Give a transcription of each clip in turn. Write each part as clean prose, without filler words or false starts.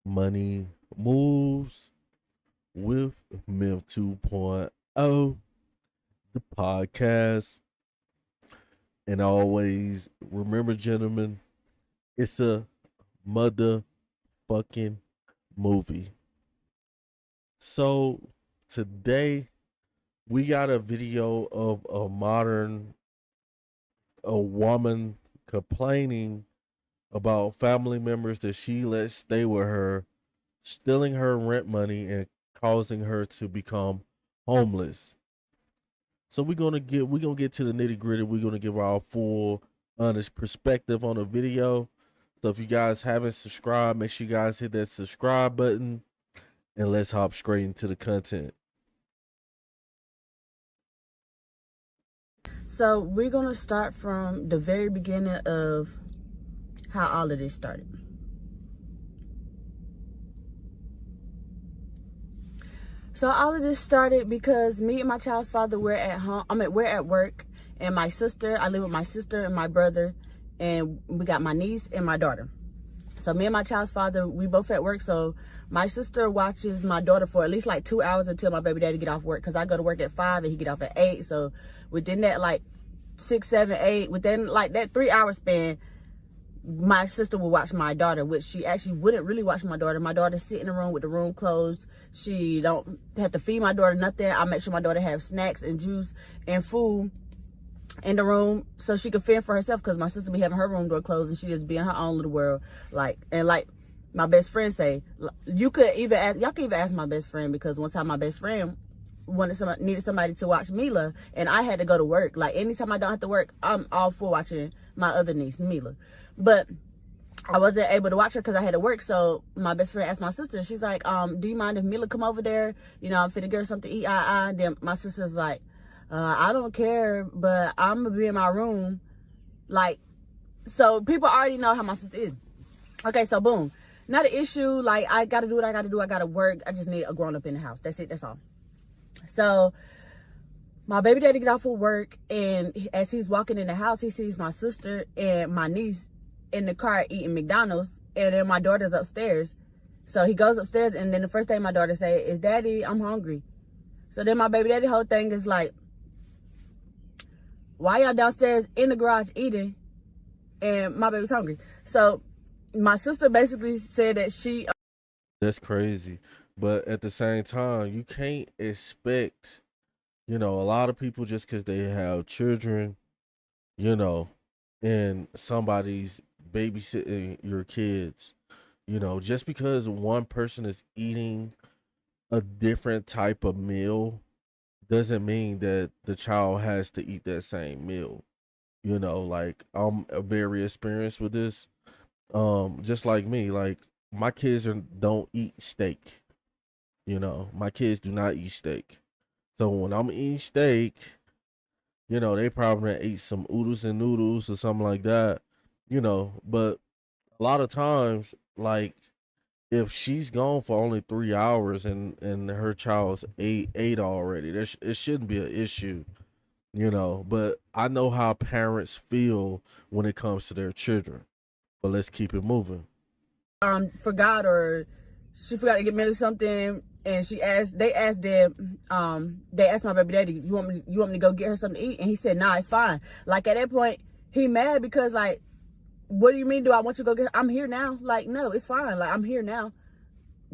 Money Moves with Myth 2.0, the podcast. And always remember, gentlemen, it's a motherfucking movie. So today we got a video of a woman complaining about family members that she lets stay with her, stealing her rent money and causing her to become homeless. So we're gonna get to the nitty gritty. We're gonna give our full honest perspective on the video. So if you guys haven't subscribed, make sure you guys hit that subscribe button and let's hop straight into the content. So we're going to start from the very beginning of how all of this started. So all of this started because me and my child's father were at home. We're at work, and my sister, I live with my sister and my brother, and we got my niece and my daughter. So me and my child's father, we both at work. So my sister watches my daughter for at least like 2 hours until my baby daddy get off work. Cause I go to work at 5 and he get off at 8. So within that like 6, 7, 8, within like that 3 hour span, my sister will watch my daughter, which she actually wouldn't really watch my daughter. My daughter sit in the room with the room closed. She don't have to feed my daughter nothing. I make sure my daughter have snacks and juice and food in the room so she could fend for herself, because my sister be having her room door closed and she just be in her own little world. Like my best friend say, y'all can even ask my best friend, because one time my best friend needed somebody to watch Mila, and I had to go to work. Like anytime I don't have to work, I'm all for watching my other niece Mila, but I wasn't able to watch her because I had to work. So my best friend asked my sister, she's like, do you mind if Mila come over there? You know, I'm finna get her something to eat. Then my sister's like, I don't care, but I'm gonna be in my room. Like, so people already know how my sister is. Okay, so boom. Not an issue. Like, I gotta do what I gotta do. I gotta work. I just need a grown up in the house. That's it. That's all. So my baby daddy get off of work, and as he's walking in the house, he sees my sister and my niece in the car eating McDonald's, and then my daughter's upstairs. So he goes upstairs, and then the first thing my daughter say is, "Daddy, I'm hungry." So then my baby daddy whole thing is like, why y'all downstairs in the garage eating and my baby's hungry? So my sister basically said that That's crazy. But at the same time, you can't expect, a lot of people just because they have children, you know, and somebody's babysitting your kids, just because one person is eating a different type of meal doesn't mean that the child has to eat that same meal. Like I'm very experienced with this. Just like me, like my kids don't eat steak. My kids do not eat steak. So when I'm eating steak, they probably eat some oodles and noodles or something like that. But a lot of times, like if she's gone for only 3 hours and her child's ate already, it shouldn't be an issue. But I know how parents feel when it comes to their children. But let's keep it moving. forgot, or she forgot to get Millie something, and they asked my baby daddy, you want me to go get her something to eat? And he said, nah, it's fine. Like at that point, he mad because like, what do you mean? Do I want you to go get her? I'm here now. Like, no, it's fine. Like, I'm here now.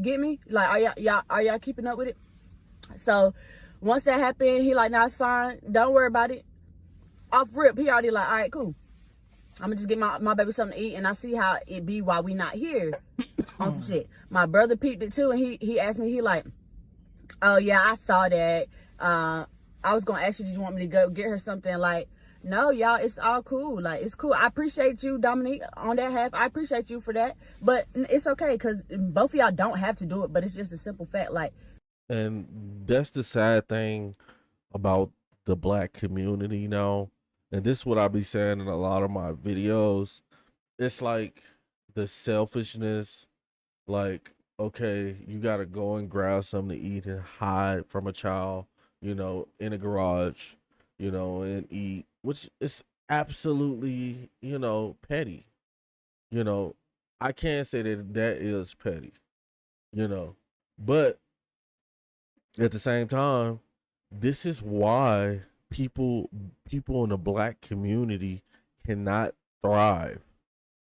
Get me? Like, are y'all keeping up with it? So once that happened, he like, nah, it's fine. Don't worry about it. Off rip, he already like, all right, cool. I'm gonna just get my baby something to eat, and I see how it be while we not here on some shit. My brother peeped it too, and he asked me, he like, oh yeah, I saw that. I was gonna ask you, did you want me to go get her something? Like, no, y'all, it's all cool. Like, it's cool. I appreciate you, Dominique, on that half. I appreciate you for that. But it's okay, because both of y'all don't have to do it, but it's just a simple fact. Like, And that's the sad thing about the black community now. And this is what I be saying in a lot of my videos. It's like the selfishness, like, okay, you gotta go and grab something to eat and hide from a child, in a garage, and eat, which is absolutely, petty. You know, I can't say that that is petty. you know. But at the same time, this is why people people in the black community cannot thrive,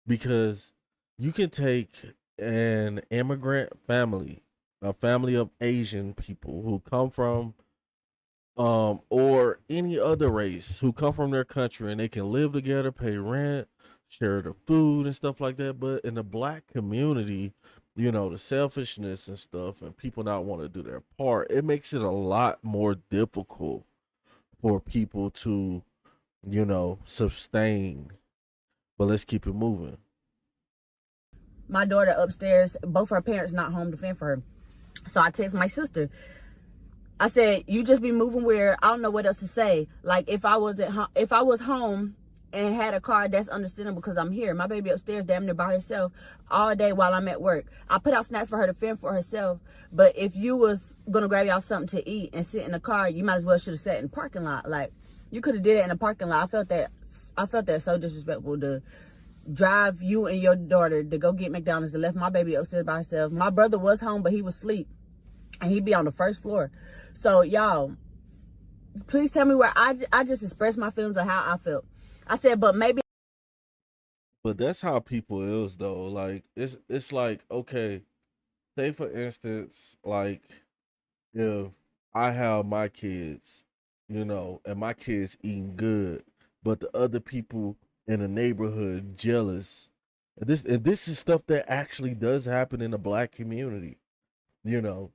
because you can take an immigrant family, a family of Asian people who come from or any other race who come from their country, and they can live together, pay rent, share the food and stuff like that. But in the black community, the selfishness and stuff and people not want to do their part, it makes it a lot more difficult for people to, sustain. But let's keep it moving. My daughter upstairs, both her parents not home to fend for her. So I text my sister. I said, you just be moving weird. I don't know what else to say. Like, if I was if I was home and had a car, that's understandable because I'm here. My baby upstairs damn near by herself all day while I'm at work. I put out snacks for her to fend for herself. But if you was gonna grab y'all something to eat and sit in the car, you might as well should have sat in the parking lot. Like, you could have did it in the parking lot. I felt that so disrespectful to drive you and your daughter to go get McDonald's and left my baby upstairs by herself. My brother was home, but he was asleep. And he'd be on the first floor. So, y'all, please tell me where I just expressed my feelings of how I felt. I said, but maybe. But that's how people is though. Like it's like, okay, say for instance, like if I have my kids, and my kids eating good, but the other people in the neighborhood jealous. And this is stuff that actually does happen in the black community. You know,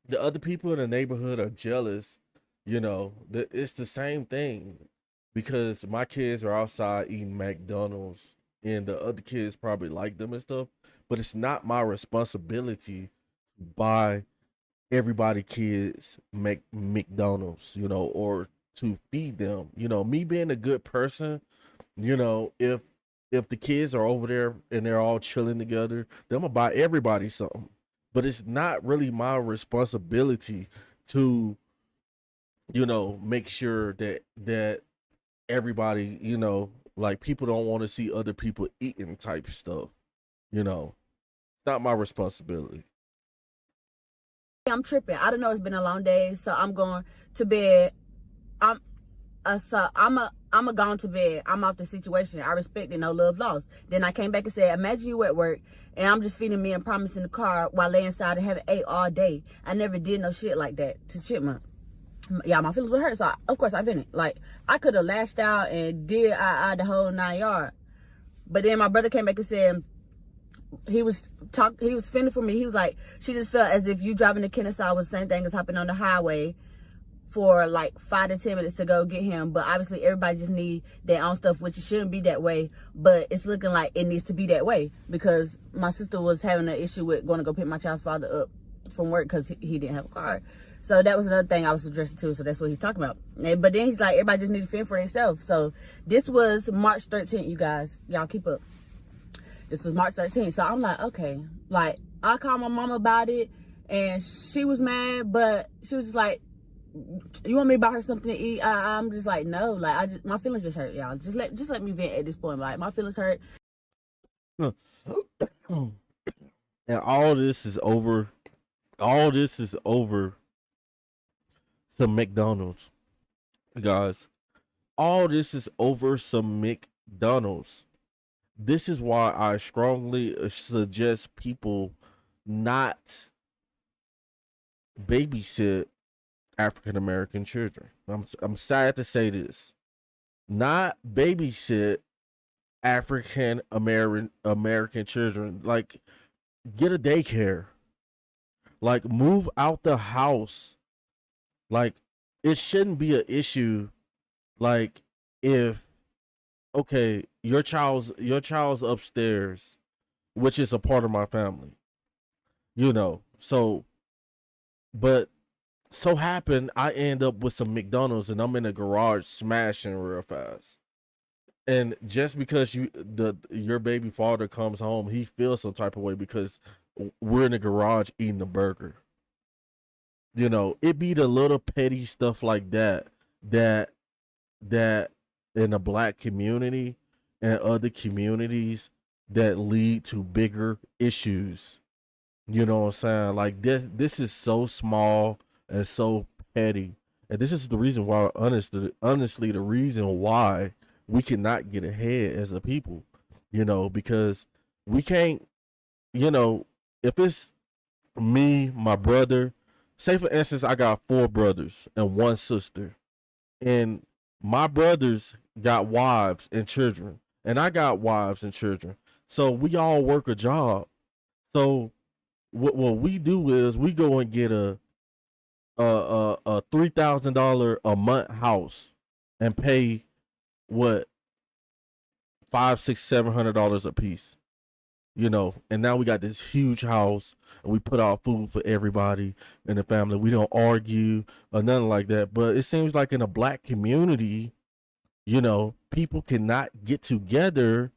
the other people in the neighborhood are jealous. It's the same thing because my kids are outside eating McDonald's and the other kids probably like them and stuff, but it's not my responsibility to buy everybody kids McDonald's, or to feed them. Me being a good person, if the kids are over there and they're all chilling together, then I'm gonna buy everybody something. But it's not really my responsibility to, make sure that everybody, like people don't want to see other people eating type stuff. It's not my responsibility. I'm tripping. I don't know. It's been a long day, so I'm going to bed. I'm I'm a gone to bed. I'm off the situation. I respect it. No love lost. Then I came back and said, imagine you at work and I'm just feeding me and Promise in the car while laying inside and having ate all day. I never did no shit like that to Chipmunk. Yeah, my feelings were hurt, so of course I vented. Like, I could have lashed out and did I the whole 9 yard. But then my brother came back and said he was fending for me. He was like, she just felt as if you driving to Kennesaw was the same thing as hopping on the highway for like 5 to 10 minutes to go get him. But obviously everybody just need their own stuff, which it shouldn't be that way. But it's looking like it needs to be that way because my sister was having an issue with going to go pick my child's father up from work because he didn't have a car. So that was another thing I was addressing too. So that's what he's talking about. But then he's like, everybody just need to fend for themselves. So this was March 13th, you guys. Y'all keep up. This was March 13th. So I'm like, okay. Like, I called my mama about it and she was mad, but she was just like, you want me to buy her something to eat? I'm just like, no. Like, my feelings just hurt, y'all. Just let me vent at this point. Like, my feelings hurt. And all this is over. All this is over some McDonald's, guys. All this is over some McDonald's. This is why I strongly suggest people not babysit African American children. I'm sad to say this. Not babysit African American children. Like, get a daycare. Like, move out the house. Like, it shouldn't be an issue. Like, if okay, your child's upstairs, which is a part of my family. So but so happen I end up with some McDonald's and I'm in a garage smashing real fast. And just because your baby father comes home, he feels some type of way because we're in the garage eating a burger. It be the little petty stuff like that that in the black community and other communities that lead to bigger issues. You know what I'm saying? Like this is so small and so petty. And this is the reason why honestly the reason why we cannot get ahead as a people. Because we can't, you know, if it's me, my brother, say for instance I got four brothers and one sister, and my brothers got wives and children, and I got wives and children. So we all work a job. So what we do is we go and get a $3,000 a month house and pay what 5, 6, $700 a piece. And now we got this huge house and we put out food for everybody in the family. We don't argue or nothing like that. But it seems like in a black community, people cannot get together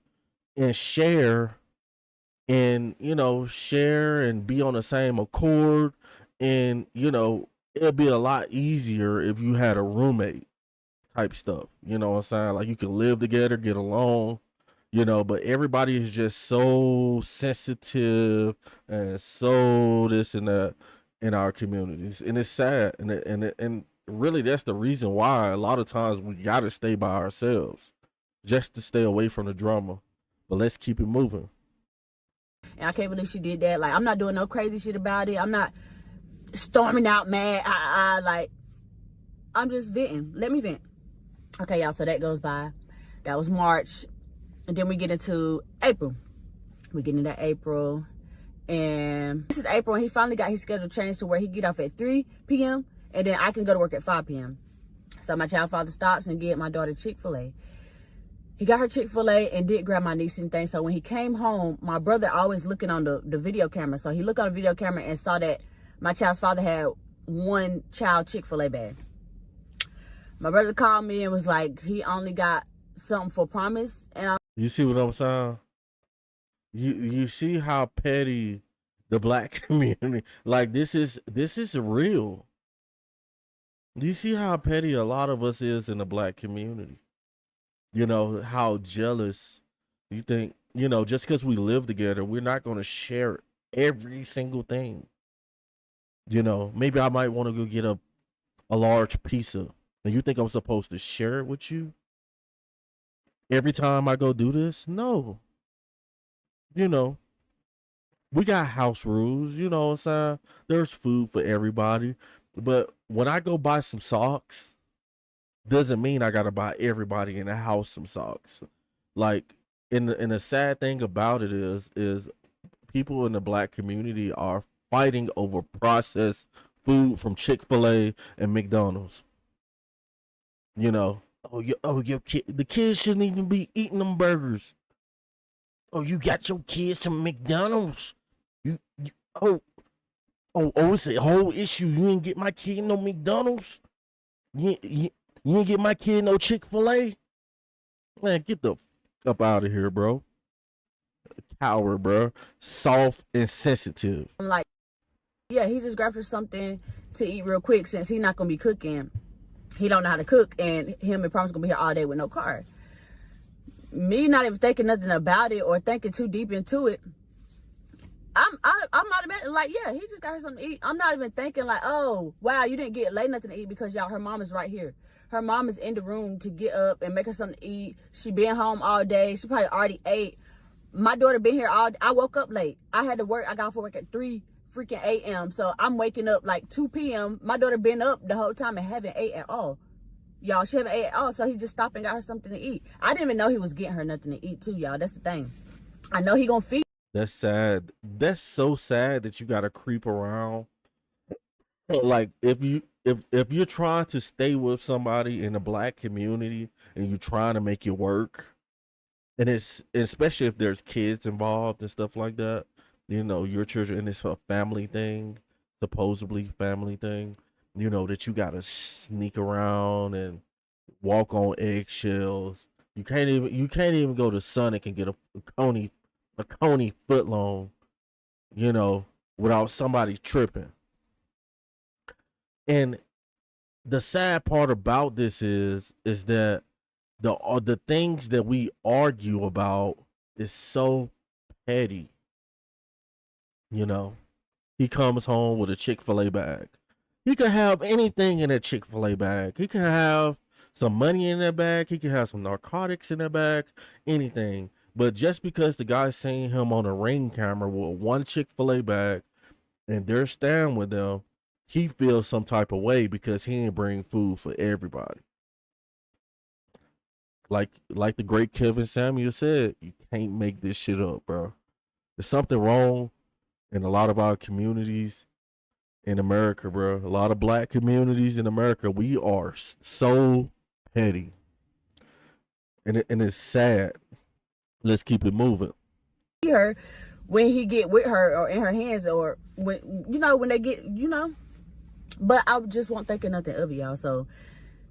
and share and be on the same accord. And, it'd be a lot easier if you had a roommate type stuff. You know what I'm saying? Like you can live together, get along, but everybody is just so sensitive and so this and that in our communities. And it's sad. And really that's the reason why a lot of times we gotta stay by ourselves just to stay away from the drama. But let's keep it moving. And I can't believe she did that. Like, I'm not doing no crazy shit about it. I'm not storming out mad. I'm just venting. Let me vent. Okay, y'all, so that goes by. That was March. And then we get into April. We get into April. And this is April, and he finally got his schedule changed to where he get off at 3 p.m. and then I can go to work at 5 p.m. So my child father stops and get my daughter Chick-fil-A. He got her Chick-fil-A and did grab my niece and things. So when he came home, my brother always looking on the video camera. So he looked on the video camera and saw that my child's father had one child Chick-fil-A bag. My brother called me and was like, he only got something for Promise. And You see what I'm saying? You see how petty the black community, like this is real. Do you see how petty a lot of us is in the black community? How jealous you think, just because we live together, we're not going to share every single thing. Maybe I might want to go get a large pizza, and you think I'm supposed to share it with you every time I go do this? No. We got house rules, you know what I'm saying? There's food for everybody. But when I go buy some socks, doesn't mean I gotta buy everybody in the house some socks. Like, and the sad thing about it is people in the black community are fighting over processed food from Chick-fil-A and McDonald's. Your kid, the kids shouldn't even be eating them burgers. Oh, you got your kids some McDonald's. You it's a whole issue. You didn't get my kid no McDonald's. You didn't get my kid no Chick-fil-A. Man, get the up out of here, bro. Coward, bro. Soft and sensitive. I'm like, yeah, he just grabbed her something to eat real quick since he's not gonna be cooking. He don't know how to cook, and him and Promise gonna be here all day with no car. Me not even thinking nothing about it or thinking too deep into it. I'm automatically like, yeah, he just got her something to eat. I'm not even thinking like, oh, wow, you didn't get Lay nothing to eat because y'all, her mom is right here. Her mom is in the room to get up and make her something to eat. She been home all day. She probably already ate. My daughter been here all day. I woke up late. I had to work. I got off work at 3 freaking a.m. So I'm waking up like 2 p.m. My daughter been up the whole time and haven't ate at all. Y'all, she haven't ate at all. So he just stopped and got her something to eat. I didn't even know he was getting her nothing to eat too, y'all. That's the thing. I know he gonna feed. That's sad. That's so sad that you gotta creep around. Like if you're trying to stay with somebody in the black community and you're trying to make it work, and it's especially if there's kids involved and stuff like that, your children, and it's a family thing, supposedly family thing, that you gotta sneak around and walk on eggshells. You can't even go to Sonic and get a Coney foot long, without somebody tripping. And the sad part about this is that the things that we argue about is so petty, you know. he comes home with a Chick-fil-A bag. He could have anything in a Chick-fil-A bag. He can have some money in that bag. He can have some narcotics in that bag. Anything. But just because the guy seen him on a ring camera with one Chick-fil-A bag and they're staying with them, he feels some type of way because he ain't bring food for everybody. Like the great Kevin Samuel said, you can't make this shit up, bro. There's something wrong in a lot of our communities in America, bro. A lot of black communities in America, we are so petty, and it's sad. Let's keep it moving. Her when he get with her or in her hands or when when they get but I just won't think of nothing of it, y'all. So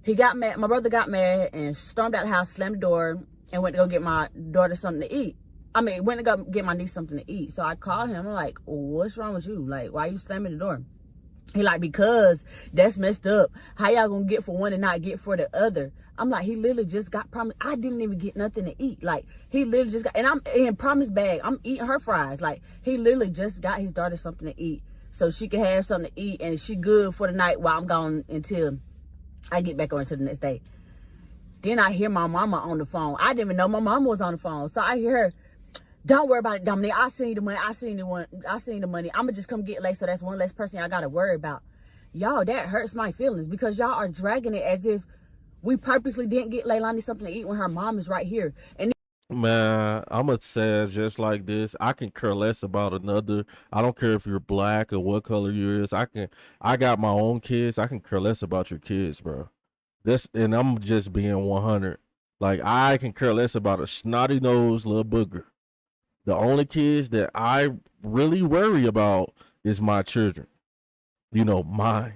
he got mad. My brother got mad and stormed out the house, slammed the door, and went to go get my daughter something to eat. I mean, went to go get my niece something to eat. So I called him. I'm like, what's wrong with you? Like, why you slamming the door? He like, because that's messed up. How y'all gonna get for one and not get for the other? I'm like, he literally just got promised. I didn't even get nothing to eat. Like, he literally just got, and I'm in promise bag. I'm eating her fries. Like, he literally just got his daughter something to eat so she can have something to eat and she good for the night while I'm gone until I get back on to the next day. Then I hear my mama on the phone. I didn't even know my mama was on the phone. So I hear her, don't worry about it, Dominique. I seen the money. I seen the money. I'ma just come get late, so that's one less person I gotta worry about. Y'all, that hurts my feelings because y'all are dragging it as if we purposely didn't get Leilani something to eat when her mom is right here. And Man, I'ma say it just like this. I can care less about another. I don't care if you're black or what color you is. I got my own kids. I can care less about your kids, bro. And I'm just being 100. Like, I can care less about a snotty nosed little booger. The only kids that I really worry about is my children. Mine.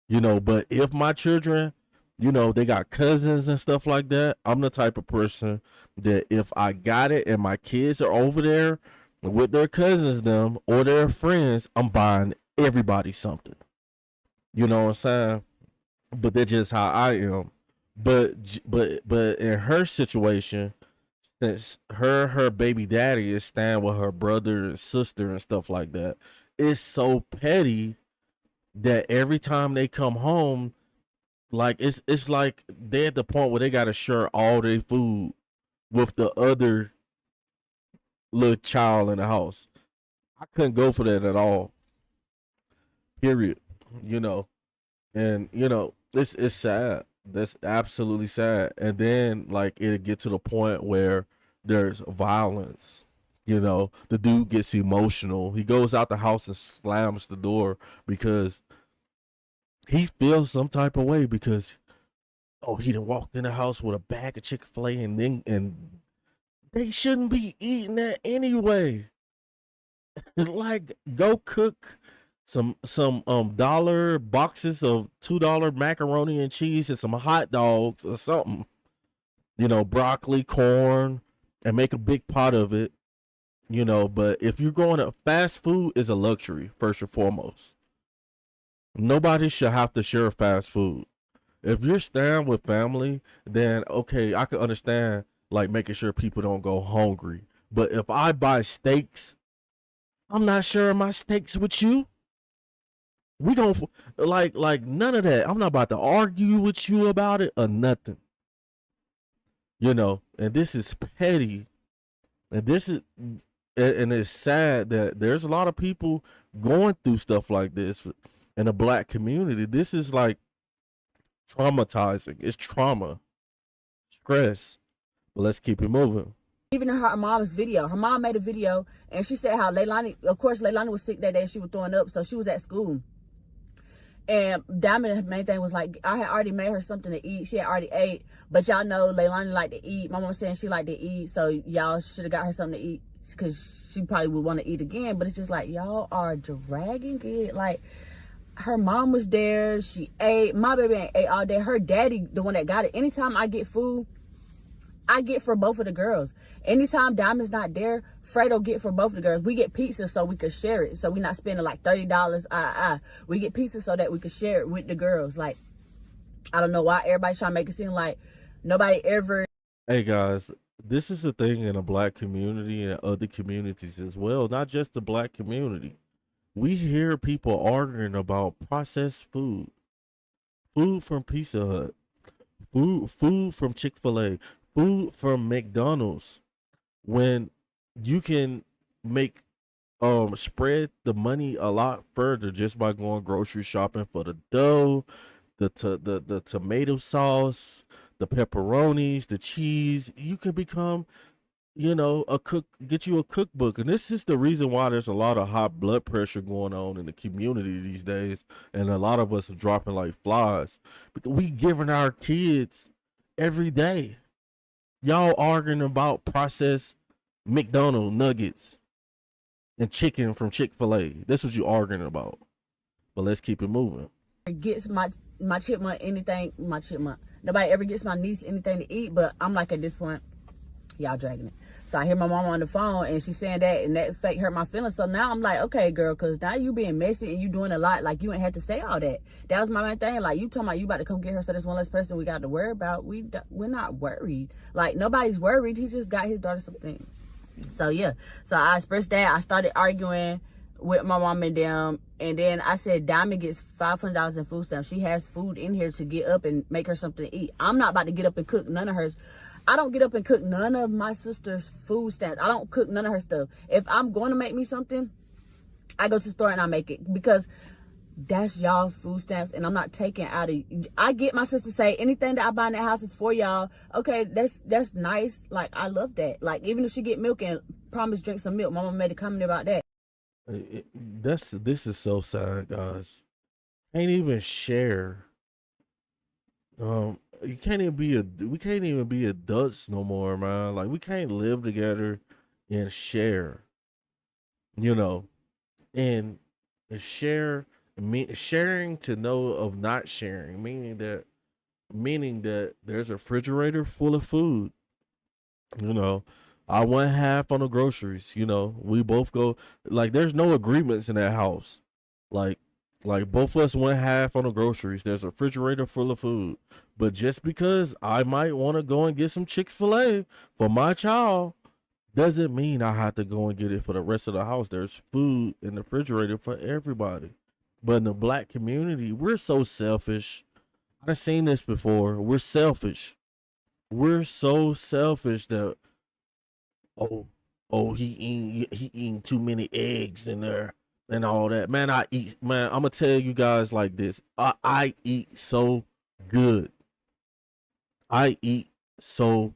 But if my children, they got cousins and stuff like that, I'm the type of person that if I got it and my kids are over there with their cousins, them or their friends, I'm buying everybody something. You know what I'm saying? But that's just how I am. But in her situation, since her baby daddy is staying with her brother and sister and stuff like that, it's so petty that every time they come home, like it's like they're at the point where they gotta share all their food with the other little child in the house. I couldn't go for that at all. Period. You know, and it's sad. That's absolutely sad. And then like it get to the point where there's violence. The dude gets emotional. He goes out the house and slams the door because he feels some type of way because he done walked in the house with a bag of Chick-fil-A and they shouldn't be eating that anyway. Like, go cook some dollar boxes of $2 macaroni and cheese and some hot dogs or something. Broccoli, corn, and make a big pot of it. But if you're going to fast food is a luxury, first and foremost. Nobody should have to share fast food. If you're staying with family, then okay, I can understand like making sure people don't go hungry. But if I buy steaks, I'm not sharing my steaks with you. We gon' like none of that. I'm not about to argue with you about it or nothing. And this is petty. And it's sad that there's a lot of people going through stuff like this in the black community. This is like traumatizing. It's trauma, stress. But let's keep it moving. even in her mom's video, her mom made a video and she said how of course Leilani was sick that day and she was throwing up, so she was at school. And Diamond, main thing was like, I had already made her something to eat. She had already ate, but y'all know Leilani like to eat. My mom was saying she liked to eat, so y'all should have got her something to eat because she probably would want to eat again. But it's just like, y'all are dragging it. Like, her mom was there, she ate. My baby ain't ate all day. Her daddy, the one that got it. Anytime I get food, I get for both of the girls. Anytime Diamond's not there, Fredo get for both of the girls. We get pizza so we could share it. So we're not spending like $30. We get pizza so that we could share it with the girls. Like, I don't know why everybody's trying to make it seem like nobody ever. Hey guys, this is a thing in the black community and other communities as well. Not just the black community. We hear people arguing about processed food, food from Pizza Hut, food from Chick-fil-A, food from McDonald's, when you can make spread the money a lot further just by going grocery shopping for the dough, the tomato sauce, the pepperonis, the cheese. You can become, a cook, get you a cookbook. And this is the reason why there's a lot of high blood pressure going on in the community these days. And a lot of us are dropping like flies because we giving our kids every day. Y'all arguing about processed McDonald's nuggets and chicken from Chick-fil-A. That's what you arguing about. But let's keep it moving. Gets my chipmunk anything, my chipmunk. Nobody ever gets my niece anything to eat, but I'm like, at this point, y'all dragging it. So I hear my mom on the phone and she's saying that, and that fake hurt my feelings. So now I'm like, okay, girl, because now you being messy and you doing a lot. Like, you ain't had to say all that. That was my main thing. Like, you talking about you about to come get her, so there's one less person we got to worry about. We're not worried. Like, nobody's worried. He just got his daughter something. So yeah, so I expressed that. I started arguing with my mom and them, and then I said Diamond gets $500 in food stamps. She has food in here to get up and make her something to eat. I'm not about to get up and cook none of hers. I don't get up and cook none of my sister's food stamps. I don't cook none of her stuff. If I'm going to make me something, I go to the store and I make it, because that's y'all's food stamps, and I'm not taking out of. I get my sister to say anything that I buy in that house is for y'all. Okay, that's nice. Like, I love that. Like, even if she get milk and promise drink some milk, my mama made a comment about that. This is so sad, guys. Can't even share. You can't even be we can't even be adults no more, man. Like, we can't live together and share. You know, and sharing to know of not sharing, meaning that there's a refrigerator full of food. You know, I went half on the groceries. We both go, like, there's no agreements in that house. Like both of us went half on the groceries. There's a refrigerator full of food. But just because I might want to go and get some Chick-fil-A for my child doesn't mean I have to go and get it for the rest of the house. There's food in the refrigerator for everybody. But in the black community, we're so selfish. I've seen this before. We're selfish. We're so selfish that, oh he eating too many eggs in there and all that. Man, I'm gonna tell you guys like this. I eat so good. I eat so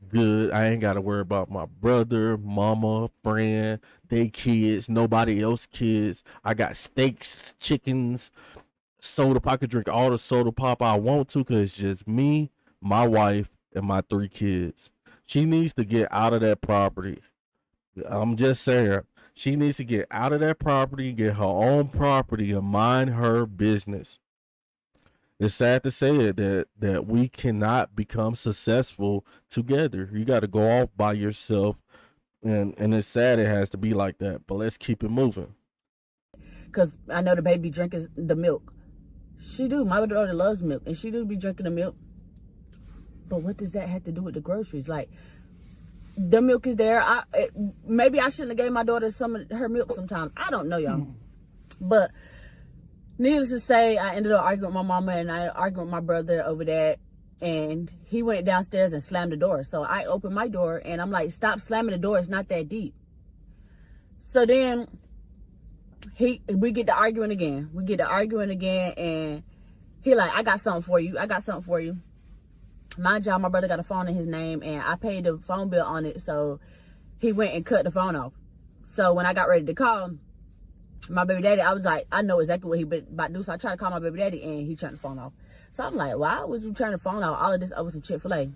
good. I ain't gotta worry about my brother, mama, friend, they kids, nobody else kids. I got steaks, chickens, soda pop. I could drink all the soda pop I want to, because it's just me, my wife, and my 3 kids. She needs to get out of that property. I'm just saying. She needs to get out of that property, get her own property, and mind her business. It's sad to say it, that we cannot become successful together. You got to go off by yourself, and it's sad it has to be like that. But let's keep it moving. Because I know the baby drinking the milk. She do. My daughter loves milk, and she do be drinking the milk. But what does that have to do with the groceries? Like, the milk is there. Maybe I shouldn't have gave my daughter some of her milk sometime. I don't know, y'all. But needless to say, I ended up arguing with my mama, and I argued with my brother over that. And he went downstairs and slammed the door. So I opened my door, and I'm like, stop slamming the door. It's not that deep. So then we get to arguing again. And he like, I got something for you. Mind y'all, my brother got a phone in his name, and I paid the phone bill on it, so he went and cut the phone off. So when I got ready to call my baby daddy, I was like, I know exactly what he about to do. So I tried to call my baby daddy, and he turned the phone off. So I'm like, why would you turn the phone off? All of this over some Chick-fil-A.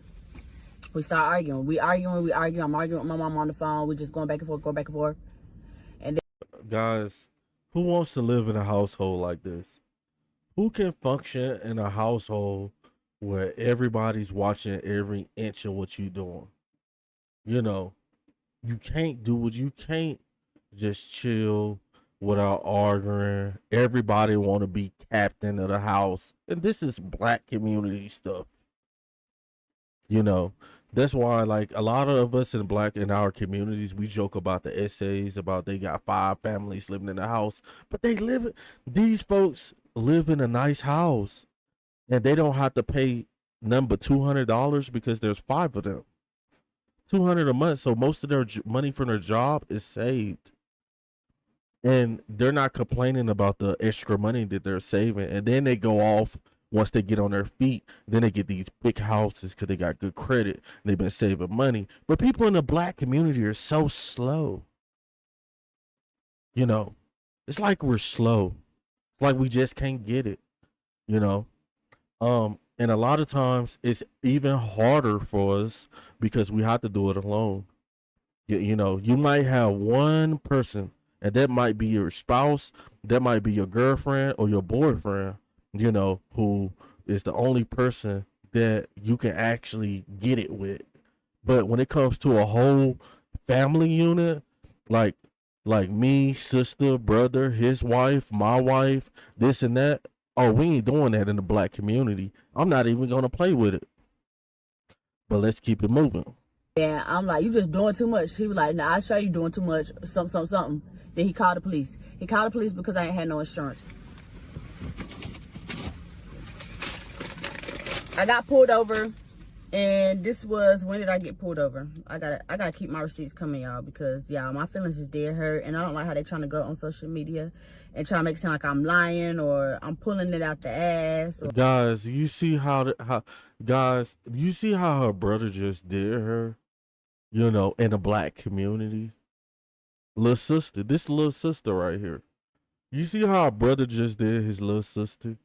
We start arguing. I'm arguing with my mom on the phone. We just going back and forth. And then, Guys, who wants to live in a household like this? Who can function in a household where everybody's watching every inch of what you doing? You can't just chill without arguing. Everybody want to be captain of the house, and this is black community stuff. That's why, like, a lot of us in our communities, we joke about the essays about they got 5 families living in the house, but these folks live in a nice house and they don't have to pay number $200 because there's 5 of them. 200 a month, so most of their money from their job is saved, and they're not complaining about the extra money that they're saving. And then they go off once they get on their feet. Then they get these big houses because they got good credit and they've been saving money. But people in the black community are so slow. You know, it's like we're slow. It's like we just can't get it. You know, and a lot of times it's even harder for us because we have to do it alone. You know, you might have one person, and that might be your spouse, that might be your girlfriend or your boyfriend, you know, who is the only person that you can actually get it with. But when it comes to a whole family unit, like me, sister, brother, his wife, my wife, this and that, oh, we ain't doing that in the black community. I'm not even gonna play with it. But let's keep it moving. And I'm like, you just doing too much. He was like, nah, I show you doing too much. Something. Then he called the police. He called the police because I ain't had no insurance. I got pulled over, and this was, when did I get pulled over? I gotta keep my receipts coming, y'all, because y'all, my feelings is dead hurt, and I don't like how they trying to go on social media and try to make it sound like I'm lying or I'm pulling it out the ass. Guys, you see how you see how her brother just did her, you know, in the black community. This little sister right here. You see how her brother just did his little sister?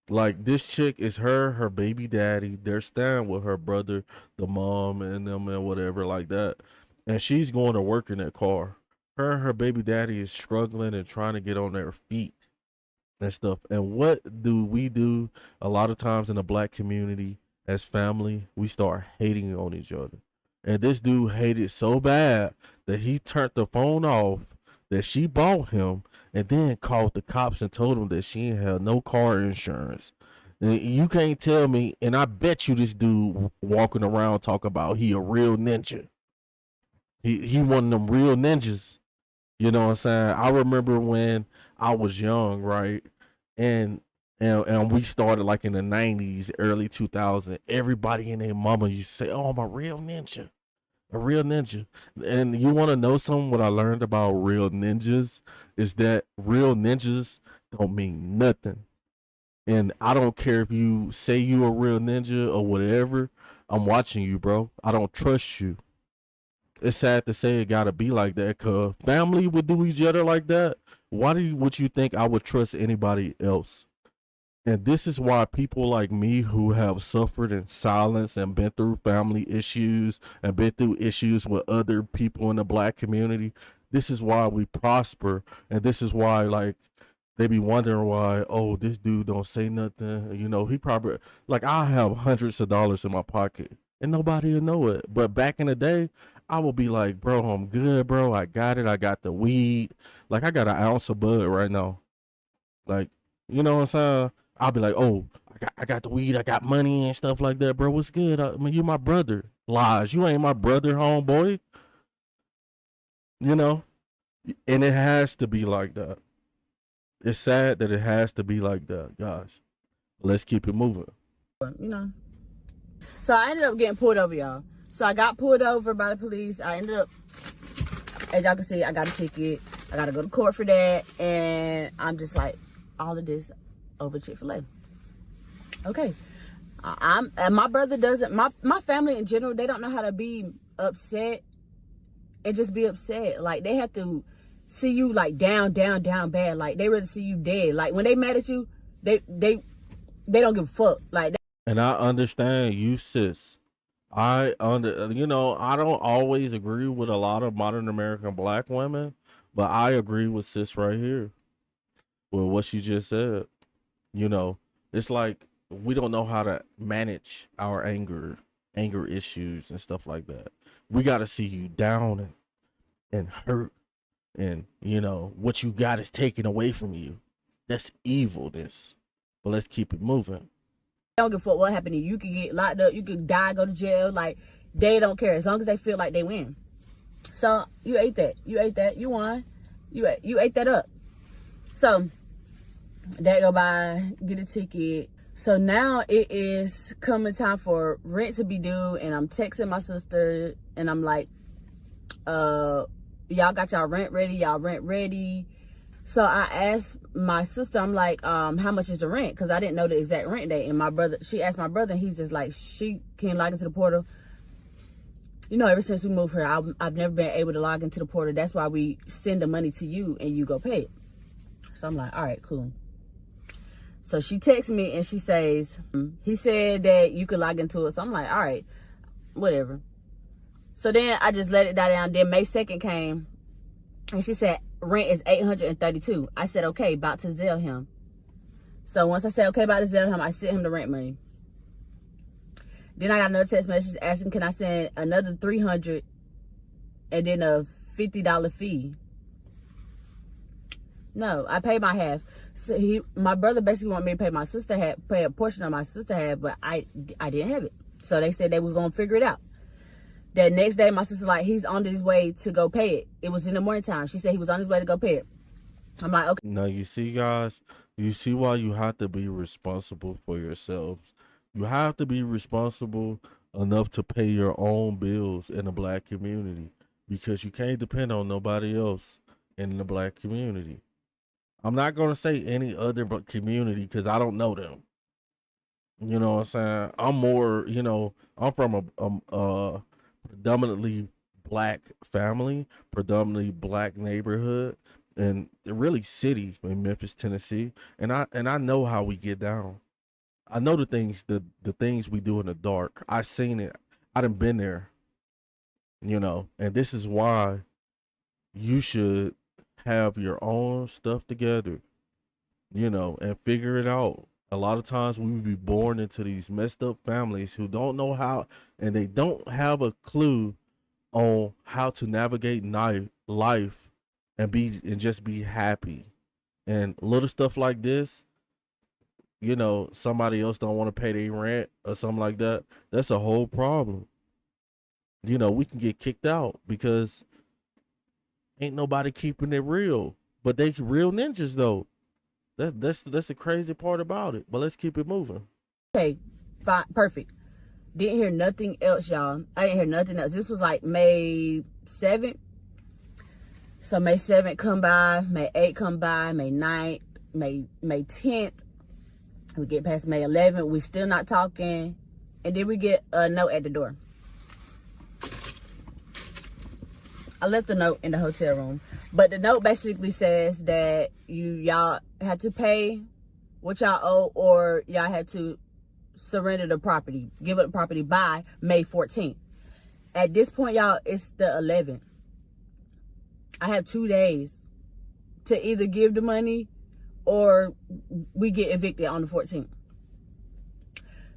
Like, this chick is her baby daddy. They're staying with her brother, the mom, and them and whatever like that. And she's going to work in that car. Her and her baby daddy is struggling and trying to get on their feet and stuff. And what do we do a lot of times in the black community as family? We start hating on each other. And this dude hated so bad that he turned the phone off that she bought him and then called the cops and told them that she ain't had no car insurance. And you can't tell me, and I bet you this dude walking around talking about he a real ninja. He one of them real ninjas. You know what I'm saying? I remember when I was young, right? And and we started like in the 90s, early 2000s. Everybody and their mama used to say, "Oh, I'm a real ninja. A real ninja." And you want to know something? What I learned about real ninjas is that real ninjas don't mean nothing. And I don't care if you say you a real ninja or whatever. I'm watching you, bro. I don't trust you. It's sad to say it gotta be like that, cause family would do each other like that. Would you think I would trust anybody else? And this is why people like me who have suffered in silence and been through family issues and been through issues with other people in the black community, this is why we prosper. And this is why, like, they be wondering why, oh, this dude don't say nothing. You know, he probably, like, I have hundreds of dollars in my pocket and nobody will know it. But back in the day, I will be like, bro, I'm good, bro. I got it. I got the weed. Like, I got an ounce of bud right now. Like, you know what I'm saying? I'll be like, oh, I got the weed, I got money and stuff like that, bro. What's good? I mean, you my brother. Lies. You ain't my brother, homeboy. You know? And it has to be like that. It's sad that it has to be like that, guys. Let's keep it moving. You know. So I ended up getting pulled over, y'all. So I got pulled over by the police. I ended up, as y'all can see, I got a ticket. I got to go to court for that. And I'm just like, all of this over Chick-fil-A. Okay. And my brother doesn't, my family in general, they don't know how to be upset and just be upset. Like, they have to see you like down bad. Like, they rather see you dead. Like, when they mad at you, they don't give a fuck. Like, and I understand you, sis. I don't always agree with a lot of modern American black women, but I agree with sis right here with what she just said. You know, it's like we don't know how to manage our anger issues and stuff like that. We got to see you down and hurt, and you know what you got is taken away from you. That's evilness. But let's keep it moving. I don't give a fuck what happened to you. You could get locked up, you could die, go to jail. Like, They don't care as long as they feel like they win. So you ate that. You won. You ate that up. So they go by, get a ticket. So now it is coming time for rent to be due, and I'm texting my sister, and I'm like, y'all got y'all rent ready? Y'all rent ready? So I asked my sister, I'm like, how much is the rent? Because I didn't know the exact rent date. And she asked my brother, and he's just like, she can't log into the portal. You know, ever since we moved here, I've never been able to log into the portal. That's why we send the money to you and you go pay it. So I'm like, all right, cool. So she texts me and she says, he said that you could log into it. So I'm like, all right, whatever. So then I just let it die down. Then May 2nd came and she said, rent is $832. I said, okay, about to Zelle him. So once I said, okay, about to Zelle him, I sent him the rent money. Then I got another text message asking, can I send another $300 and then a $50 fee? No, I paid my half. So my brother basically wanted me to pay a portion of my sister half, but I didn't have it. So they said they was gonna figure it out. That next day, my sister like, he's on his way to go pay it. It was in the morning time. She said he was on his way to go pay it. I'm like, okay. Now, you see, guys, you see why you have to be responsible for yourselves. You have to be responsible enough to pay your own bills in the black community, because you can't depend on nobody else in the black community. I'm not going to say any other community because I don't know them. You know what I'm saying? I'm more, I'm from a predominantly black family, predominantly black neighborhood, and really city in Memphis, Tennessee. And I know how we get down. I know the things we do in the dark. I seen it. I done been there. And this is why you should have your own stuff together, and figure it out. A lot of times we would be born into these messed up families who don't know how, and they don't have a clue on how to navigate life and just be happy. And little stuff like this, somebody else don't want to pay their rent or something like that. That's a whole problem. We can get kicked out because ain't nobody keeping it real. But they real ninjas though. That's the crazy part about it. But let's keep it moving. Okay, fine, perfect. Didn't hear nothing else, y'all. I didn't hear nothing else. This was like May 7th. So May 7th come by, May 8th come by, May 9th, May 10th. We get past May 11th. We still not talking. And then we get a note at the door. I left the note in the hotel room. But the note basically says that y'all had to pay what y'all owe, or y'all had to surrender the property, give up the property by May 14th. At this point, y'all, it's the 11th. I have 2 days to either give the money or we get evicted on the 14th.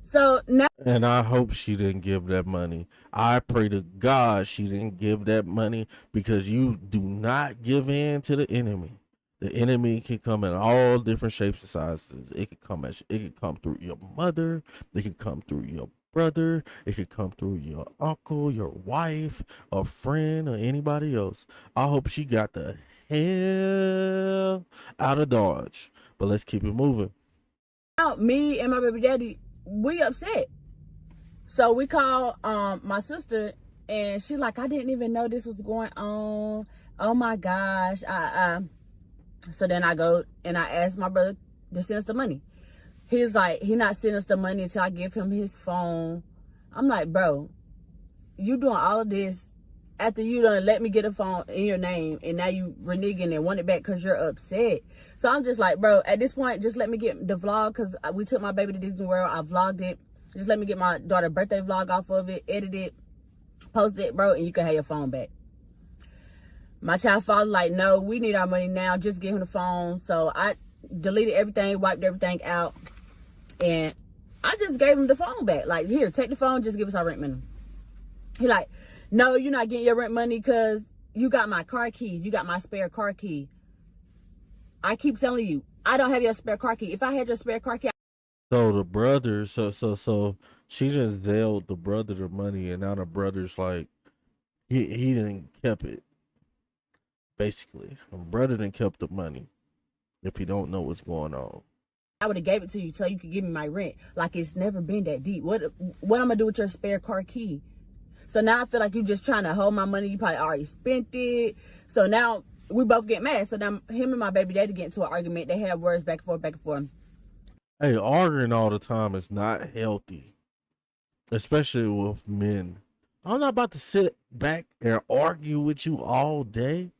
So now, and I hope she didn't give that money. I pray to God she didn't give that money, because you do not give in to the enemy. The enemy can come in all different shapes and sizes. It can come through your mother. It can come through your brother. It can come through your uncle, your wife, a friend, or anybody else. I hope she got the hell out of Dodge. But let's keep it moving. now me and my baby daddy, we upset. So we call my sister, and she like, I didn't even know this was going on. Oh my gosh. So then I go and I ask my brother to send us the money. He's like, he not sending us the money until I give him his phone. I'm like, bro, you doing all of this after you done let me get a phone in your name, and now you reneging and want it back because you're upset. So I'm just like, bro, at this point, just let me get the vlog, because we took my baby to Disney World. I vlogged it. Just let me get my daughter's birthday vlog off of it, edit it, post it, bro, and you can have your phone back. My child father like, no, we need our money now. Just give him the phone. So I deleted everything, wiped everything out, and I just gave him the phone back. Like, here, take the phone, just give us our rent money. He like, no, you're not getting your rent money because you got my car keys. You got my spare car key. I keep telling you, I don't have your spare car key. If I had your spare car key, So the brother, so she just dealt the brother the money, and now the brother's like he didn't kept it. Basically, the brother didn't kept the money. If you don't know what's going on, I would have gave it to you so you could give me my rent. Like it's never been that deep. What I'm gonna do with your spare car key? So now I feel like you just trying to hold my money. You probably already spent it. So now we both get mad. So now him and my baby daddy get into an argument. They have words back and forth, back and forth. hey, arguing all the time is not healthy, especially with men. I'm not about to sit back and argue with you all day.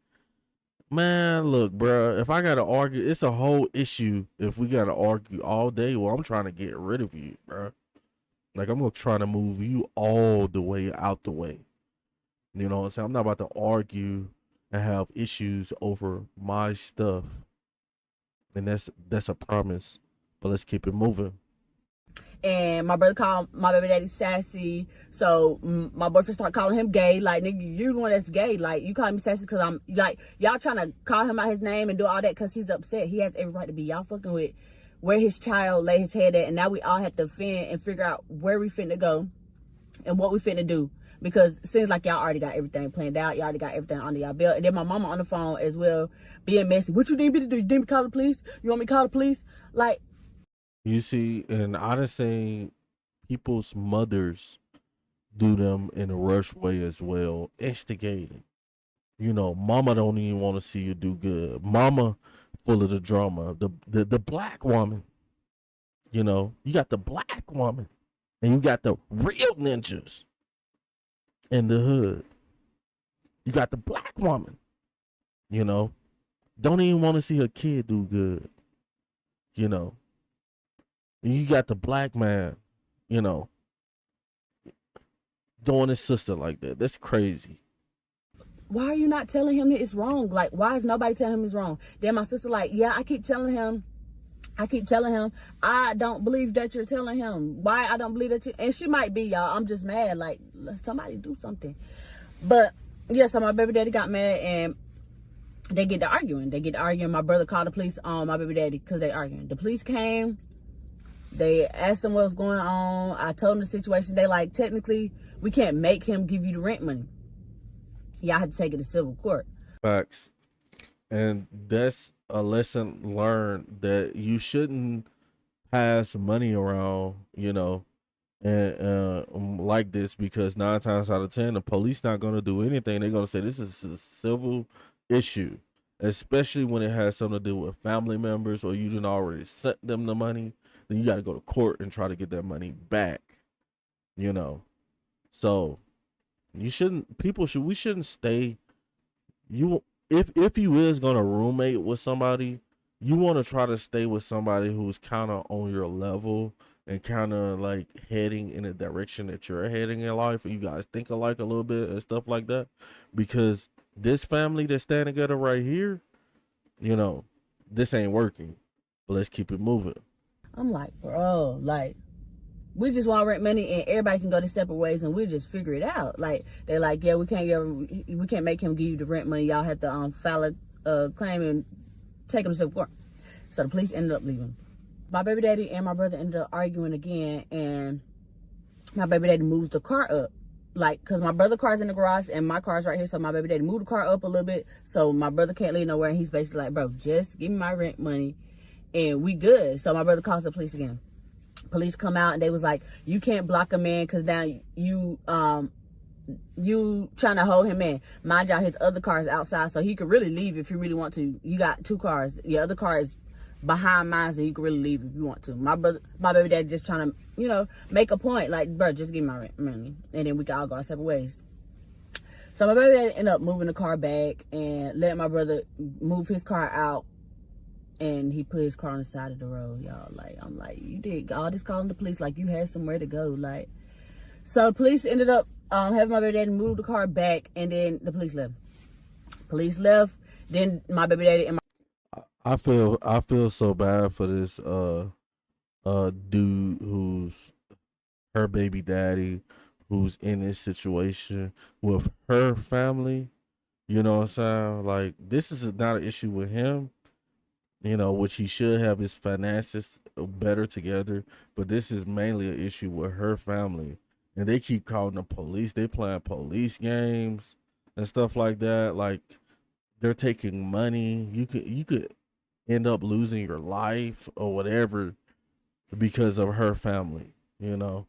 Man, look, bro. If I gotta argue, it's a whole issue. If we gotta argue all day, well, I'm trying to get rid of you, bro. Like I'm gonna try to move you all the way out the way. You know what I'm saying? I'm not about to argue and have issues over my stuff, and that's a promise. But let's keep it moving. And my brother called my baby daddy sassy. So my boyfriend started calling him gay. Like, nigga, you the one that's gay. Like, you calling me sassy because I'm like, y'all trying to call him out his name and do all that because he's upset. He has every right to be. Y'all fucking with where his child lay his head at. And now we all have to fend and figure out where we finna go and what we finna do. Because it seems like y'all already got everything planned out. Y'all already got everything under y'all belt. And then my mama on the phone as well, being messy. What you need me to do? You need me to call the police? You want me to call the police? Like, You see, and I done seen people's mothers do them in a rush way as well, instigating. You know, mama don't even want to see you do good. Mama full of the drama. The black woman, you know, you got the black woman and you got the real ninjas in the hood. You got the black woman, you know, don't even want to see her kid do good, you know. And you got the black man, you know, doing his sister like that. That's crazy. why are you not telling him that it's wrong? Like, why is nobody telling him it's wrong? Then my sister like, yeah, I keep telling him. I don't believe that you're telling him. Why I don't believe that you, and she might be, y'all. I'm just mad. Like, somebody do something. But yeah, so my baby daddy got mad and they get to arguing. My brother called the police on my baby daddy because they arguing. The police came. They asked him what was going on. I told them the situation. They like, technically, we can't make him give you the rent money. Y'all had to take it to civil court. Facts. And that's a lesson learned that you shouldn't pass money around, you know, and like this because 9 times out of 10, the police not gonna do anything. They're gonna say this is a civil issue, especially when it has something to do with family members or you didn't already sent them the money. Then you got to go to court and try to get that money back. You know, so you shouldn't. People should. We shouldn't stay. You if you is gonna roommate with somebody, you want to try to stay with somebody who's kind of on your level and kind of like heading in a direction that you're heading in life, and you guys think alike a little bit and stuff like that. Because this family that's standing together right here, you know, this ain't working. But let's keep it moving. I'm like, bro, like, we just want rent money and everybody can go their separate ways and we just figure it out. Like, they're like, yeah, we can't make him give you the rent money. Y'all have to file a claim and take him to civil court. So the police ended up leaving. My baby daddy and my brother ended up arguing again, and my baby daddy moves the car up. Like, cause my brother car's in the garage and my car's right here. So my baby daddy moved the car up a little bit. So my brother can't leave nowhere. And he's basically like, bro, just give me my rent money and we good. So my brother calls the police again. Police come out and they was like, you can't block a man because now you trying to hold him in. Mind y'all, his other car is outside, so he could really leave if you really want to. You got two cars. Your other car is behind mine, so you can really leave if you want to. My baby daddy just trying to, make a point. Like, bro, just give me my rent money, and then we can all go our separate ways. So my baby daddy ended up moving the car back and letting my brother move his car out. And he put his car on the side of the road, y'all. Like, I'm like, you did all this calling the police like you had somewhere to go. Like, so the police ended up having my baby daddy move the car back, and then the police left. Police left. Then my baby daddy and I feel so bad for this dude who's her baby daddy who's in this situation with her family. You know what I'm saying? Like this is not an issue with him. which he should have his finances better together. But this is mainly an issue with her family, and they keep calling the police. They playing police games and stuff like that. Like they're taking money. You could end up losing your life or whatever because of her family. You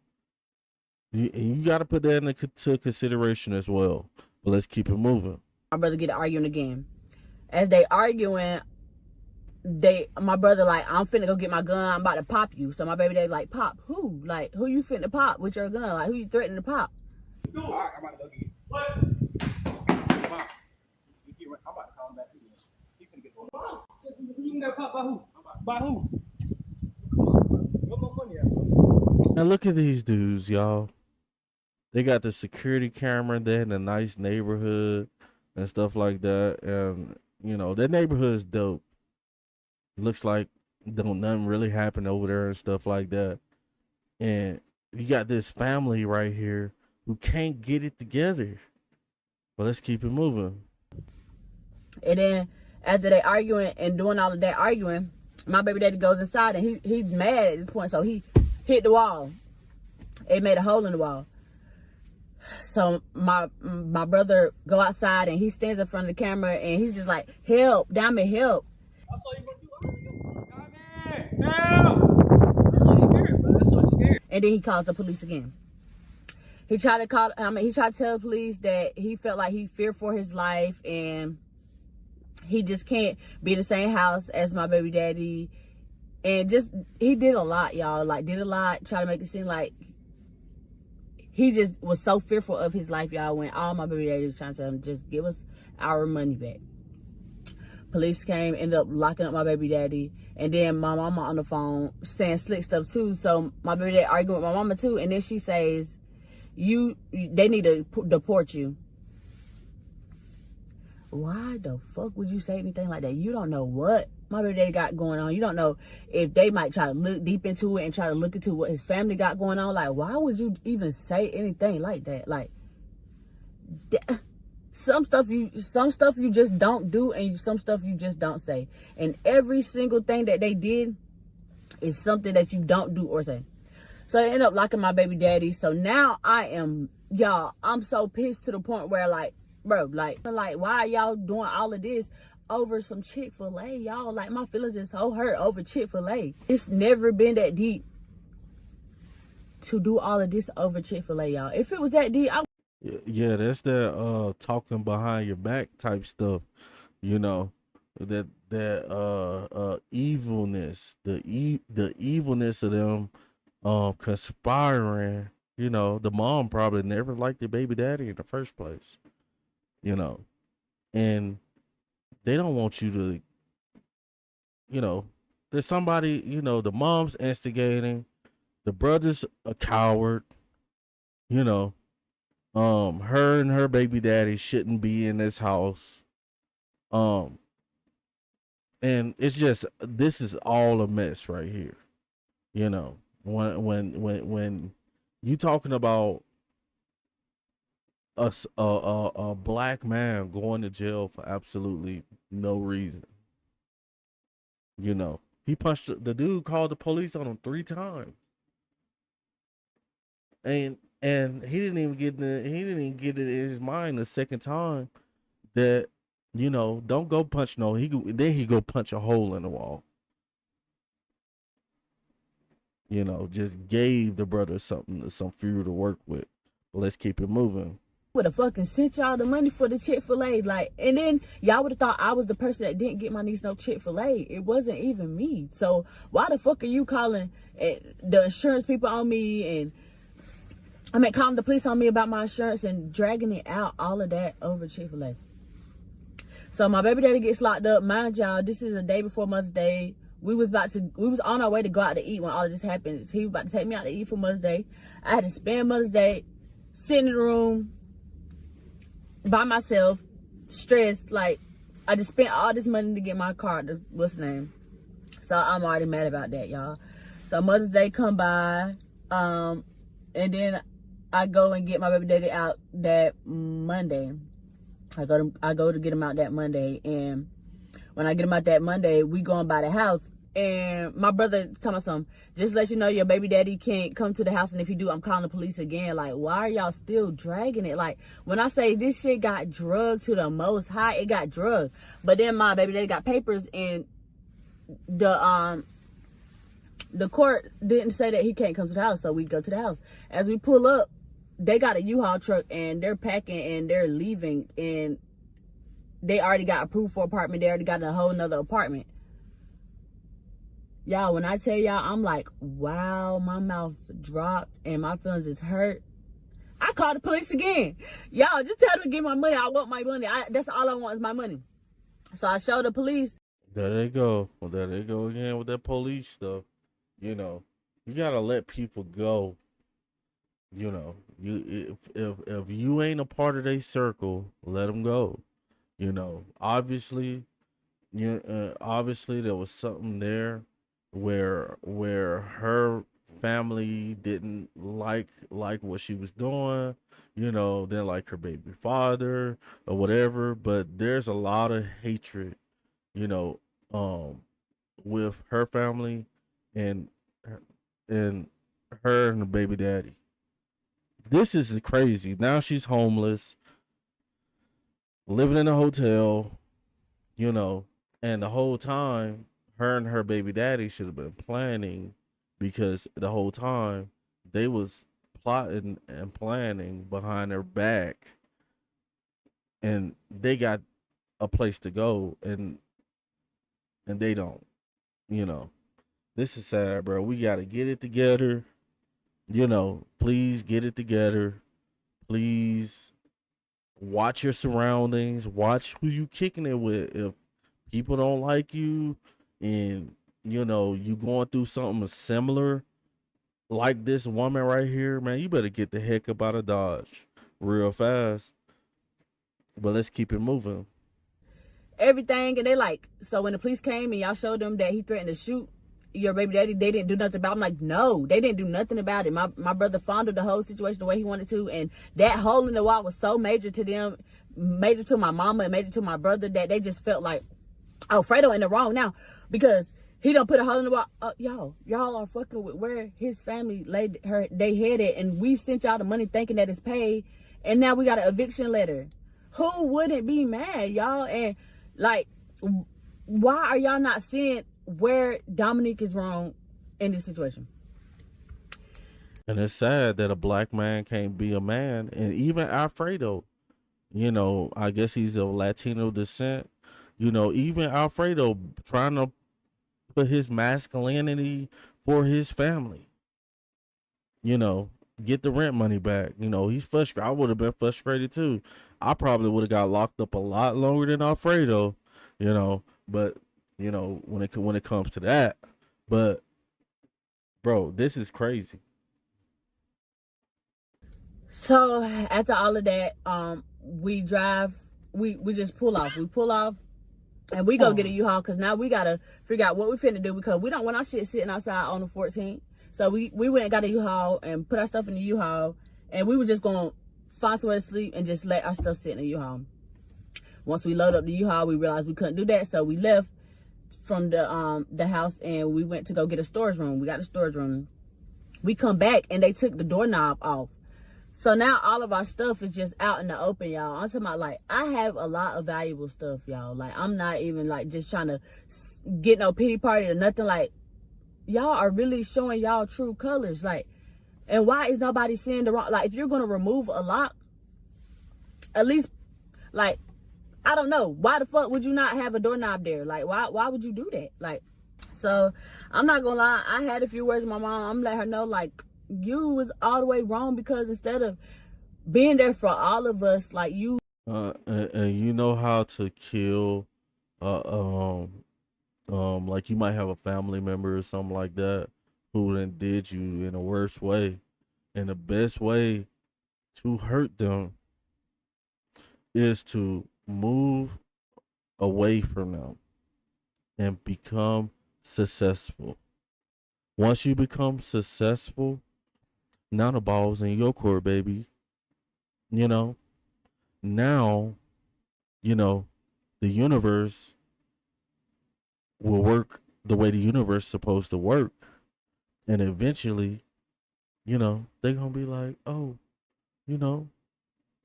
got to put that into consideration as well. But let's keep it moving. My brother get arguing again. As they arguing, my brother like, I'm finna go get my gun. I'm about to pop you. So my baby daddy like, pop who? Like, who you finna pop with your gun? Like, who you threatening to pop? All right, I'm about to go get you. What? I'm about to call him back. He finna get the one. You gonna pop by who? By who? What more money at? Now look at these dudes, y'all. They got the security camera. They're in a nice neighborhood and stuff like that. And that neighborhood is dope. Looks like nothing really happened over there and stuff like that. And you got this family right here who can't get it together. But let's keep it moving. And then after they arguing and doing all of that arguing, my baby daddy goes inside and he's mad at this point. So he hit the wall. It made a hole in the wall. So my brother go outside and he stands in front of the camera and he's just like, help, Diamond, help. And then he calls the police again. He tried to tell the police that he felt like he feared for his life and he just can't be in the same house as my baby daddy. And he did a lot, y'all. Like, did a lot, try to make it seem like he just was so fearful of his life, y'all, when all my baby daddy was trying to tell him, just give us our money back. Police came, ended up locking up my baby daddy. And then my mama on the phone saying slick stuff too. So my baby daddy arguing with my mama too. And then she says, they need to deport you. Why the fuck would you say anything like that? You don't know what my baby daddy got going on. You don't know if they might try to look deep into it and try to look into what his family got going on. Like, why would you even say anything like that? Like, some stuff you just don't do, and some stuff you just don't say. And every single thing that they did is something that you don't do or say. So they end up locking my baby daddy. So now I'm so pissed to the point where like, bro, like why are y'all doing all of this over some Chick-fil-A, y'all? Like, my feelings is so hurt over Chick-fil-A. It's never been that deep to do all of this over Chick-fil-A, y'all. If it was that deep, Yeah, that's that talking behind your back type stuff, that evilness, the evilness of them conspiring. The mom probably never liked the baby daddy in the first place, and they don't want you to, there's somebody, the mom's instigating, the brother's a coward, her and her baby daddy shouldn't be in this house. And it's just, this is all a mess right here. When you talking about a black man going to jail for absolutely no reason. He punched the dude, called the police on him 3 times. And he didn't even get it in his mind the second time that, don't go punch then he go punch a hole in the wall. Just gave the brother some fuel to work with. But let's keep it moving. Would have fucking sent y'all the money for the Chick-fil-A. Like, and then y'all would have thought I was the person that didn't get my niece no Chick-fil-A. It wasn't even me. So why the fuck are you calling the insurance people on me and calling the police on me about my insurance and dragging it out, all of that over Chick-fil-A? So my baby daddy gets locked up. Mind y'all, this is a day before Mother's Day. We was on our way to go out to eat when all of this happened. He was about to take me out to eat for Mother's Day. I had to spend Mother's Day sitting in the room by myself, stressed. Like, I just spent all this money to get my car, what's the name? So I'm already mad about that, y'all. So Mother's Day come by, and then I go and get my baby daddy out that Monday. I go to get him out that Monday, and When I get them out that Monday, we going by the house. And my brother told me something, just let you know your baby daddy can't come to the house, and if you do, I'm calling the police again. Like, why are y'all still dragging it? Like, when I say this shit got drugged to the most high, it got drugged. But then my baby daddy got papers, and the court didn't say that he can't come to the house, so we go to the house. As we pull up, they got a U-Haul truck, and they're packing, and they're leaving, and they already got approved for apartment. They already got a whole nother apartment. Y'all, when I tell y'all, I'm like, wow, my mouth dropped and my feelings is hurt. I called the police again. Y'all, just tell them to give my money. I want my money. That's all I want is my money. So I showed the police. There they go. Well, there they go again with that police stuff. You know, you gotta let people go. You know, if you ain't a part of their circle, let them go. You know, obviously there was something there where her family didn't like what she was doing, didn't like her baby father or whatever. But there's a lot of hatred, you know, with her family and and her and the baby daddy. This is crazy. Now she's homeless, living in a hotel, and the whole time her and her baby daddy should have been planning, because the whole time they was plotting and planning behind her back, and they got a place to go, and they don't. This is sad, bro. We got to get it together. Please get it together. Please watch your surroundings. Watch who you kicking it with. If people don't like you, and you going through something similar like this woman right here, man, you better get the heck up out of Dodge real fast. But let's keep it moving. Everything, and they like, so when the police came and y'all showed them that he threatened to shoot your baby daddy, they didn't do nothing about it. I'm like, no, they didn't do nothing about it. My brother fondled the whole situation the way he wanted to, and that hole in the wall was so major to them, major to my mama and major to my brother, that they just felt like, oh, Fredo in the wrong now, because he don't put a hole in the wall. Y'all are fucking with where his family laid they headed, and we sent y'all the money thinking that it's paid, and now we got an eviction letter. Who wouldn't be mad, y'all? And like, why are y'all not seeing where Dominique is wrong in this situation? And it's sad that a black man can't be a man. And even Alfredo, I guess he's of Latino descent. Even Alfredo trying to put his masculinity for his family. Get the rent money back. He's frustrated. I would have been frustrated too. I probably would have got locked up a lot longer than Alfredo, but when it comes to that. But bro, this is crazy. So after all of that, we just pull off. We pull off and we go get a U-Haul, because now we gotta figure out what we finna do, because we don't want our shit sitting outside on the 14th. So we went and got a U-Haul and put our stuff in the U-Haul, and we were just gonna find somewhere to sleep and just let our stuff sit in the U-Haul. Once we load up the U-Haul, we realized we couldn't do that, so we left from the house and we went to go get a storage room. We got a storage room. We come back and they took the doorknob off. So now all of our stuff is just out in the open, y'all. I'm talking about, like, I have a lot of valuable stuff, y'all. Like, I'm not even like just trying to get no pity party or nothing. Like, y'all are really showing y'all true colors. Like, and why is nobody seeing the wrong? Like, if you're gonna remove a lock, at least, like, I don't know, why the fuck would you not have a doorknob there? Like, why would you do that? Like, so I'm not gonna lie, I had a few words with my mom. I'm letting her know, like, you was all the way wrong, because instead of being there for all of us, like, you and you know how to kill like, you might have a family member or something like that who then did you in a worse way, and the best way to hurt them is to move away from them and become successful. Once you become successful, now the ball's in your court, baby. Now, the universe will work the way the universe is supposed to work, and eventually, they're gonna be like, oh, you know,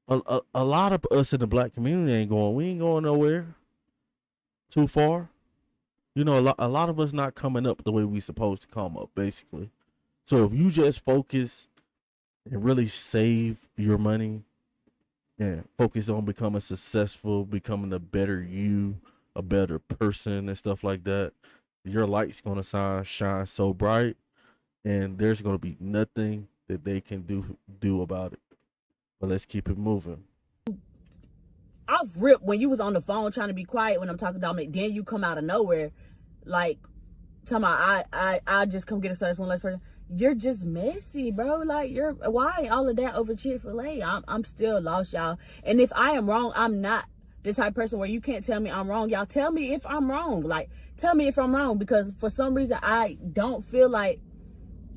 a lot of us in the black community ain't going. We ain't going nowhere too far. A lot of us not coming up the way we supposed to come up, basically. So if you just focus and really save your money and focus on becoming successful, becoming a better you, a better person, and stuff like that, your light's gonna shine so bright, and there's gonna be nothing that they can do about it. But let's keep it moving. I've ripped when you was on the phone trying to be quiet when I'm talking about me. Then you come out of nowhere, like talking about I just come get a service one less person. You're just messy, bro. Like why all of that over Chick-fil-A? I'm still lost, y'all. And if I am wrong, I'm not the type of person where you can't tell me I'm wrong. Y'all tell me if I'm wrong. Like tell me if I'm wrong, because for some reason I don't feel like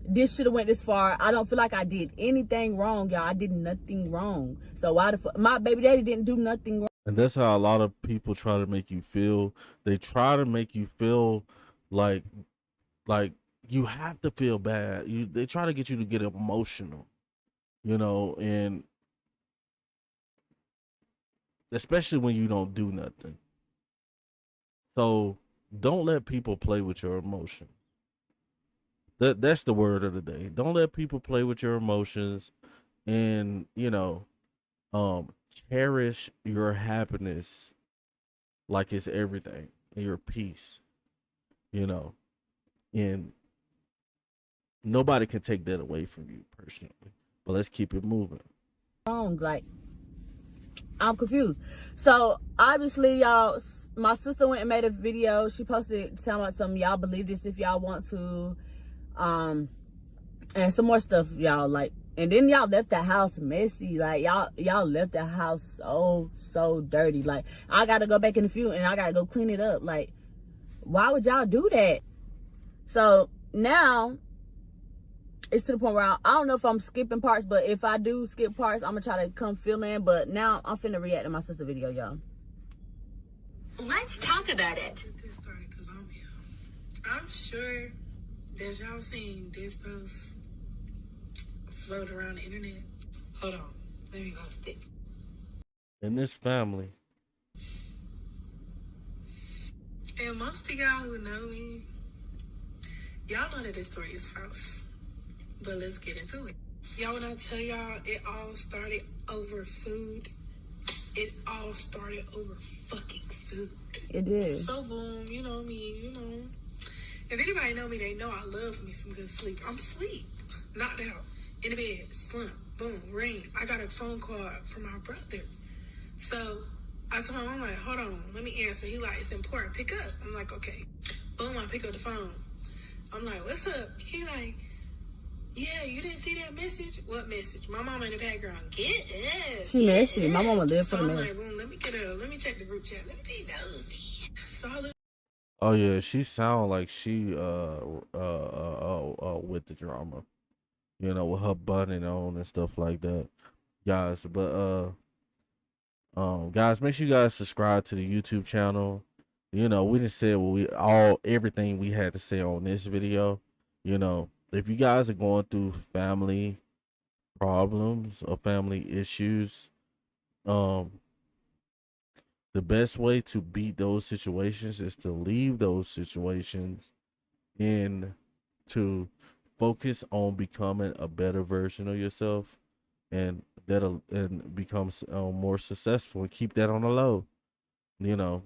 this should have went this far. I don't feel like I did anything wrong, y'all. I did nothing wrong. So why the fuck my baby daddy didn't do nothing wrong? And that's how a lot of people try to make you feel. They try to make you feel like like you have to feel bad. They try to get you to get emotional, and especially when you don't do nothing. So don't let people play with your emotions. That's the word of the day. Don't let people play with your emotions, and um cherish your happiness like it's everything, and your peace, you know. And nobody can take that away from you personally. But let's keep it moving. Like I'm confused. So obviously, y'all, my sister went and made a video. She posted telling about some y'all believe this if y'all want to, and some more stuff, y'all. Like, and then y'all left the house messy. Like y'all left the house so dirty. Like I gotta go back in the field and I gotta go clean it up. Like, why would y'all do that? So now it's to the point where I don't know if I'm skipping parts, but if I do skip parts, I'm gonna try to come fill in. But now I'm finna react to my sister video, y'all. Let's talk about it. This started because I'm here. I'm sure that y'all seen this post float around the internet. Hold on, let me go stick. In this family. And most of y'all who know me, y'all know that this story is false. But let's get into it. Y'all, when I tell y'all it all started over food, it all started over fucking food. It did. So boom, you know me, If anybody know me, they know I love me some good sleep. I'm asleep, knocked out, in the bed, slump, boom, ring. I got a phone call from my brother. So I told him, I'm like, hold on, let me answer. He like, it's important, pick up. I'm like, okay. Boom, I pick up the phone. I'm like, what's up? He like, yeah, you didn't see that message? What message? My mama in the background. Get up. She messy. My mama live for So the I'm mess. like, boom, let me check the group chat. Let me be nosy. So I look. Oh yeah, she sound like she with the drama. With her bunning on and stuff like that. Guys, but guys, make sure you guys subscribe to the YouTube channel. We didn't say everything we had to say on this video. If you guys are going through family problems or family issues, the best way to beat those situations is to leave those situations and to focus on becoming a better version of yourself, and becomes more successful, and keep that on the low, and